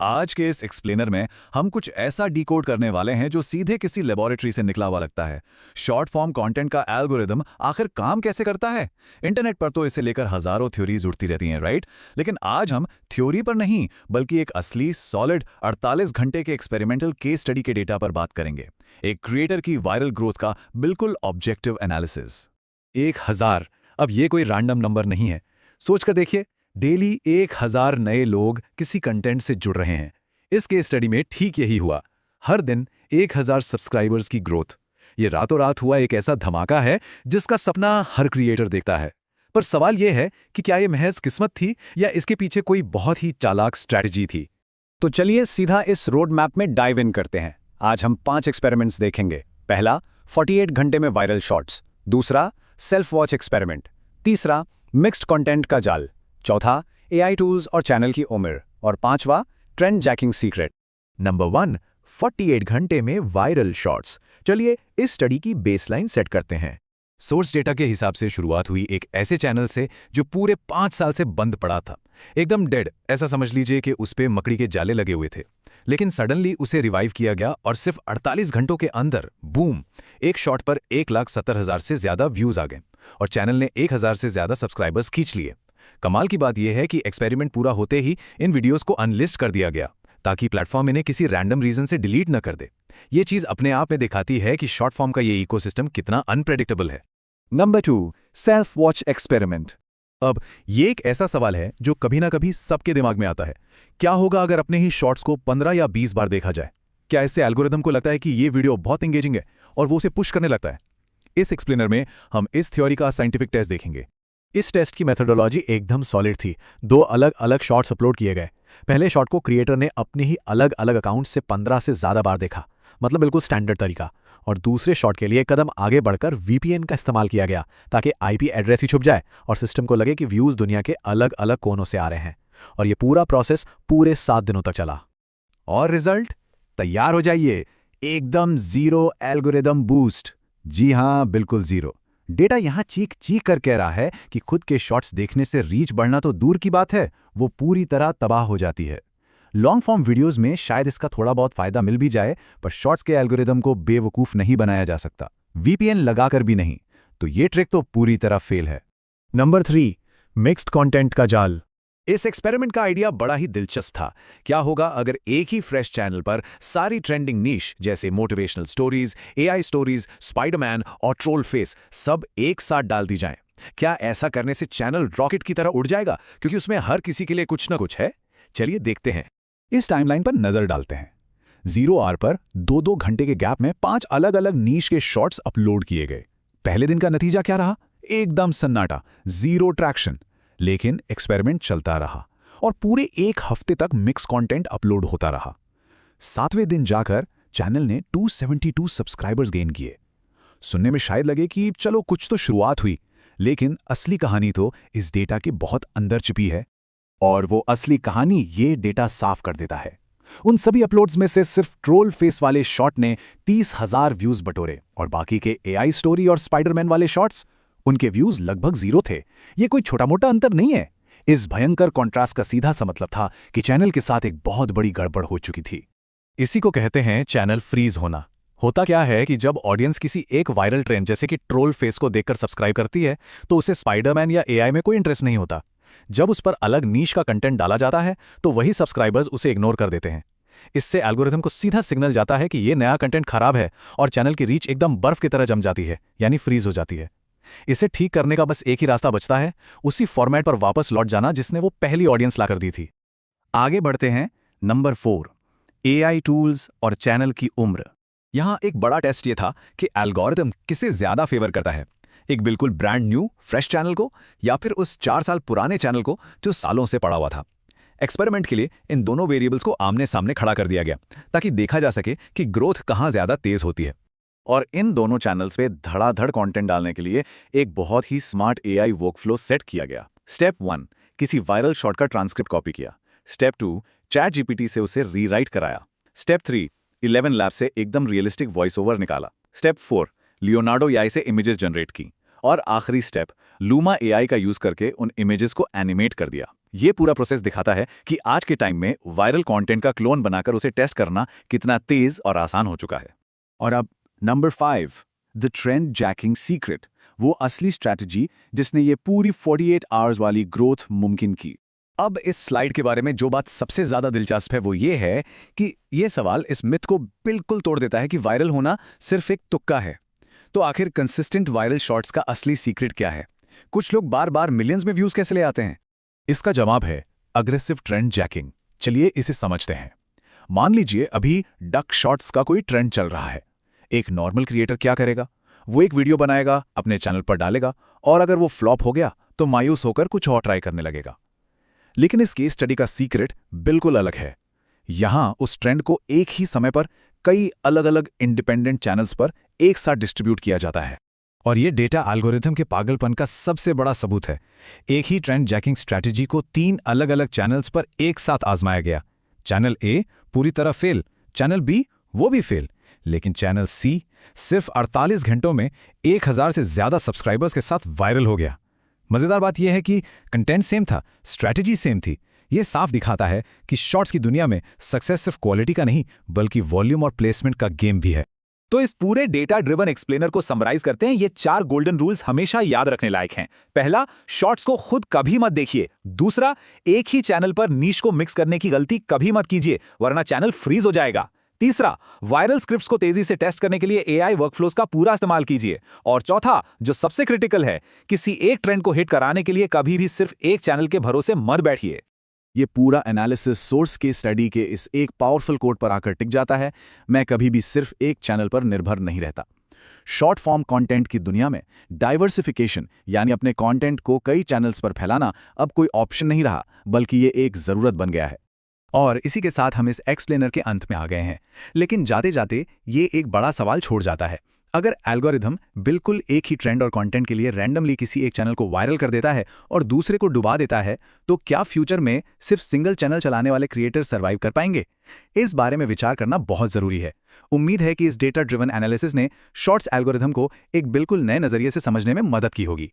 आज के इस एक्सप्लेनर में हम कुछ ऐसा डिकोड करने वाले हैं जो सीधे किसी लेबोरेटरी से निकला हुआ लगता है। शॉर्ट फॉर्म कंटेंट का एल्गोरिदम आखिर काम कैसे करता है? इंटरनेट पर तो इसे लेकर हजारों थ्योरीज उड़ती रहती हैं, राइट? लेकिन आज हम थ्योरी पर नहीं, बल्कि एक असली सॉलिड 48 घंटे के एक्सपेरिमेंटल केस स्टडी के डेटा पर बात करेंगे। एक क्रिएटर की वायरल ग्रोथ का बिल्कुल ऑब्जेक्टिव एनालिसिस। 1000। अब ये कोई रैंडम नंबर नहीं है। सोचकर देखिए, डेली 1000 नए लोग किसी कंटेंट से जुड़ रहे हैं। इस केस स्टडी में ठीक यही हुआ। हर दिन 1000 सब्सक्राइबर्स की ग्रोथ। ये रातों रात हुआ एक ऐसा धमाका है जिसका सपना हर क्रिएटर देखता है। पर सवाल यह है कि क्या ये महज किस्मत थी या इसके पीछे कोई बहुत ही चालाक स्ट्रैटेजी थी? तो चलिए सीधा इस रोड मैप में डाइव इन करते हैं। आज हम 5 एक्सपेरिमेंट्स देखेंगे। पहला, 48 घंटे में वायरल शॉर्ट्स। दूसरा, सेल्फ वॉच एक्सपेरिमेंट। तीसरा, मिक्स्ड कंटेंट का जाल। चौथा, एआई टूल्स और चैनल की उम्र। और पांचवा, ट्रेंड जैकिंग सीक्रेट। नंबर 1, 48 घंटे में वायरल शॉर्ट्स। चलिए इस स्टडी की बेसलाइन सेट करते हैं। सोर्स डेटा के हिसाब से शुरुआत हुई एक ऐसे चैनल से जो पूरे 5 साल से बंद पड़ा था, एकदम डेड। ऐसा समझ लीजिए कि उस पे मकड़ी के जाले लगे हुए थे। लेकिन सडनली उसे रिवाइव किया गया और सिर्फ 48 घंटों के अंदर बूम, एक शॉट पर 1,70,000 से ज्यादा व्यूज आ गए और चैनल ने 1000 से ज्यादा सब्सक्राइबर्स खींच लिए। कमाल की बात यह है कि एक्सपेरिमेंट पूरा होते ही इन वीडियोस को अनलिस्ट कर दिया गया ताकि प्लेटफॉर्म इन्हें किसी रैंडम रीजन से डिलीट न कर दे। ये चीज अपने आप में दिखाती है कि शॉर्ट फॉर्म का ये इकोसिस्टम कितना अनप्रेडिक्टेबल है। Number 2, self watch experiment. अब ये एक ऐसा सवाल है जो कभी ना कभी सबके दिमाग में आता है। क्या होगा अगर अपने ही शॉर्ट्स को 15 या 20 बार देखा जाए? क्या इससे एल्गोरिदम को लगता है कि ये वीडियो बहुत एंगेजिंग है और वो उसे पुश करने लगता है? इस एक्सप्लेनर में हम इस थ्योरी का साइंटिफिक टेस्ट देखेंगे। इस टेस्ट की मेथोडोलॉजी एकदम सॉलिड थी। 2 अलग अलग शॉट्स अपलोड किए गए। पहले शॉट को क्रिएटर ने अपने ही अलग अलग अकाउंट से 15 से ज्यादा बार देखा, मतलब बिल्कुल स्टैंडर्ड तरीका। और दूसरे शॉट के लिए कदम आगे बढ़कर वीपीएन का इस्तेमाल किया गया ताकि आईपी एड्रेस ही छुप जाए और सिस्टम को लगे कि व्यूज दुनिया के अलग अलग कोनों से आ रहे हैं। और ये पूरा प्रोसेस पूरे 7 दिनों तक चला। और रिजल्ट? तैयार हो जाइए, एकदम जीरो एल्गोरिदम बूस्ट। जी हां, बिल्कुल जीरो। डेटा यहां चीख चीख कर कह रहा है कि खुद के शॉट्स देखने से रीच बढ़ना तो दूर की बात है, वो पूरी तरह तबाह हो जाती है। लॉन्ग फॉर्म वीडियोस में शायद इसका थोड़ा बहुत फायदा मिल भी जाए, पर शॉर्ट्स के एल्गोरिदम को बेवकूफ नहीं बनाया जा सकता, वीपीएन लगाकर भी नहीं। तो ये ट्रिक तो पूरी तरह फेल है। नंबर 3, मिक्स्ड कंटेंट का जाल। इस एक्सपेरिमेंट का आइडिया बड़ा ही दिलचस्प था। क्या होगा अगर एक ही फ्रेश चैनल पर सारी ट्रेंडिंग नीश जैसे motivational stories, AI stories, Spiderman और ट्रोल फेस सब एक साथ डाल दी जाएं? क्या ऐसा करने से चैनल रॉकेट की तरह उड़ जाएगा, क्योंकि उसमें हर किसी के लिए कुछ ना कुछ है? चलिए देखते हैं। इस टाइमलाइन पर नजर डालते हैं। 0 आवर पर 2-2 घंटे के गैप में 5 अलग अलग नीश के शॉर्ट्स अपलोड किए गए। पहले दिन का नतीजा क्या रहा? एकदम सन्नाटा, जीरो ट्रैक्शन। लेकिन एक्सपेरिमेंट चलता रहा और पूरे 1 हफ्ते तक मिक्स कंटेंट अपलोड होता रहा। 7वें दिन जाकर चैनल ने 272 सब्सक्राइबर्स गेन किए। सुनने में शायद लगे कि चलो कुछ तो शुरुआत हुई, लेकिन असली कहानी तो इस डेटा के बहुत अंदर छिपी है। और वो असली कहानी ये डेटा साफ कर देता है। उन सभी अपलोड्स में से सिर्फ ट्रोल फेस वाले शॉट ने 30,000 व्यूज बटोरे और बाकी के एआई स्टोरी और स्पाइडरमैन वाले शॉट्स, उनके व्यूज लगभग 0 थे। ये कोई छोटा मोटा अंतर नहीं है। इस भयंकर कॉन्ट्रास्ट का सीधा सा मतलब था कि चैनल के साथ एक बहुत बड़ी गड़बड़ हो चुकी थी। इसी को कहते हैं चैनल फ्रीज होना। होता क्या है कि जब ऑडियंस किसी एक वायरल ट्रेंड जैसे कि ट्रोल फेस को देखकर सब्सक्राइब करती है, तो उसे स्पाइडरमैन या एआई में कोई इंटरेस्ट नहीं होता। जब उस पर अलग नीश का कंटेंट डाला जाता है, तो वही सब्सक्राइबर्स उसे इग्नोर कर देते हैं। इससे एल्गोरिथम को सीधा सिग्नल जाता है कि ये नया कंटेंट खराब है और चैनल की रीच एकदम बर्फ की तरह जम जाती है, यानी फ्रीज हो जाती है। इसे ठीक करने का बस एक ही रास्ता बचता है, उसी फॉर्मेट पर वापस लौट जाना जिसने वो पहली ऑडियंस लाकर दी थी। आगे बढ़ते हैं। नंबर 4, एआई टूल्स और चैनल की उम्र। यहां एक बड़ा टेस्ट ये था कि एल्गोरिथम किसे ज्यादा फेवर करता है, एक बिल्कुल ब्रांड न्यू फ्रेश चैनल को या फिर उस 4 साल पुराने चैनल को जो सालों से पड़ा हुआ था। एक्सपेरिमेंट के लिए इन दोनों वेरिएबल्स को आमने सामने खड़ा कर दिया गया ताकि देखा जा सके कि ग्रोथ कहां ज्यादा तेज होती है। और इन दोनों चैनल्स पे धड़ाधड़ कंटेंट डालने के लिए एक बहुत ही स्मार्ट एआई वर्कफ्लो सेट किया गया। स्टेप 1, किसी वायरल शॉट का ट्रांसक्रिप्ट कॉपी किया। स्टेप 2, चैट जीपीटी से उसे रीराइट कराया। स्टेप 3, 11 लैब से एकदम रियलिस्टिक वॉइस ओवर निकाला। स्टेप 4, लियोनार्डो एआई से इमेजेस जनरेट की। और आखिरी स्टेप, लूमा एआई का यूज करके उन इमेजेस को एनिमेट कर दिया। ये पूरा प्रोसेस दिखाता है कि आज के टाइम में वायरल कंटेंट का क्लोन बनाकर उसे टेस्ट करना कितना तेज और आसान हो चुका है। और अब number 5, the trend jacking secret, वो असली स्ट्रैटेजी जिसने ये पूरी 48 आवर्स वाली ग्रोथ मुमकिन की। अब इस स्लाइड के बारे में जो बात सबसे ज्यादा दिलचस्प है वो ये है कि ये सवाल इस मिथ को बिल्कुल तोड़ देता है कि वायरल होना सिर्फ एक तुक्का है। तो आखिर कंसिस्टेंट वायरल शॉट्स का असली सीक्रेट क्या है? कुछ लोग बार बार मिलियंस में व्यूज कैसे ले आते हैं? इसका जवाब है अग्रेसिव ट्रेंड जैकिंग। चलिए इसे समझते हैं। मान लीजिए अभी डक शॉट्स का कोई ट्रेंड चल रहा है। एक नॉर्मल क्रिएटर क्या करेगा? वो एक वीडियो बनाएगा, अपने चैनल पर डालेगा, और अगर वो फ्लॉप हो गया तो मायूस होकर कुछ और ट्राई करने लगेगा। लेकिन इस केस स्टडी का सीक्रेट बिल्कुल अलग है। यहां उस ट्रेंड को एक ही समय पर कई अलग अलग इंडिपेंडेंट चैनल्स पर एक साथ डिस्ट्रीब्यूट किया जाता है। और ये डेटा एल्गोरिथम के पागलपन का सबसे बड़ा सबूत है। एक ही ट्रेंड जैकिंग स्ट्रैटेजी को 3 अलग अलग चैनल्स पर एक साथ आजमाया गया। चैनल ए पूरी तरह फेल, चैनल बी वो भी फेल, लेकिन चैनल सी सिर्फ 48 घंटों में 1000 से ज्यादा सब्सक्राइबर्स के साथ वायरल हो गया। मजेदार बात यह है कि कंटेंट सेम था, स्ट्रैटेजी सेम थी। यह साफ दिखाता है कि शॉर्ट्स की दुनिया में सक्सेस सिर्फ क्वालिटी का नहीं बल्कि वॉल्यूम और प्लेसमेंट का गेम भी है। तो इस पूरे डेटा ड्रिवन एक्सप्लेनर को समराइज करते हैं। ये 4 गोल्डन रूल्स हमेशा याद रखने लायक हैं। पहला, शॉर्ट्स को खुद कभी मत देखिए। दूसरा, एक ही चैनल पर नीश को मिक्स करने की गलती कभी मत कीजिए वरना चैनल फ्रीज हो जाएगा। तीसरा, वायरल स्क्रिप्ट्स को तेजी से टेस्ट करने के लिए एआई वर्कफ्लोज का पूरा इस्तेमाल कीजिए। और चौथा, जो सबसे क्रिटिकल है, किसी एक ट्रेंड को हिट कराने के लिए कभी भी सिर्फ एक चैनल के भरोसे मत बैठिए। ये पूरा एनालिसिस सोर्स के स्टडी के इस एक पावरफुल कोड पर आकर टिक जाता है, मैं कभी भी सिर्फ एक चैनल पर निर्भर नहीं रहता। शॉर्ट फॉर्म कंटेंट की दुनिया में डाइवर्सिफिकेशन यानी अपने कंटेंट को कई चैनल्स पर फैलाना अब कोई ऑप्शन नहीं रहा, बल्कि ये एक जरूरत बन गया है। और इसी के साथ हम इस एक्सप्लेनर के अंत में आ गए हैं। लेकिन जाते जाते ये एक बड़ा सवाल छोड़ जाता है। अगर एल्गोरिथम बिल्कुल एक ही ट्रेंड और कंटेंट के लिए रैंडमली किसी एक चैनल को वायरल कर देता है और दूसरे को डुबा देता है, तो क्या फ्यूचर में सिर्फ सिंगल चैनल चलाने वाले क्रिएटर सर्वाइव कर पाएंगे? इस बारे में विचार करना बहुत जरूरी है। उम्मीद है कि इस डेटा ड्रिवन एनालिसिस ने शॉर्ट्स एल्गोरिथम को एक बिल्कुल नए नजरिए से समझने में मदद की होगी।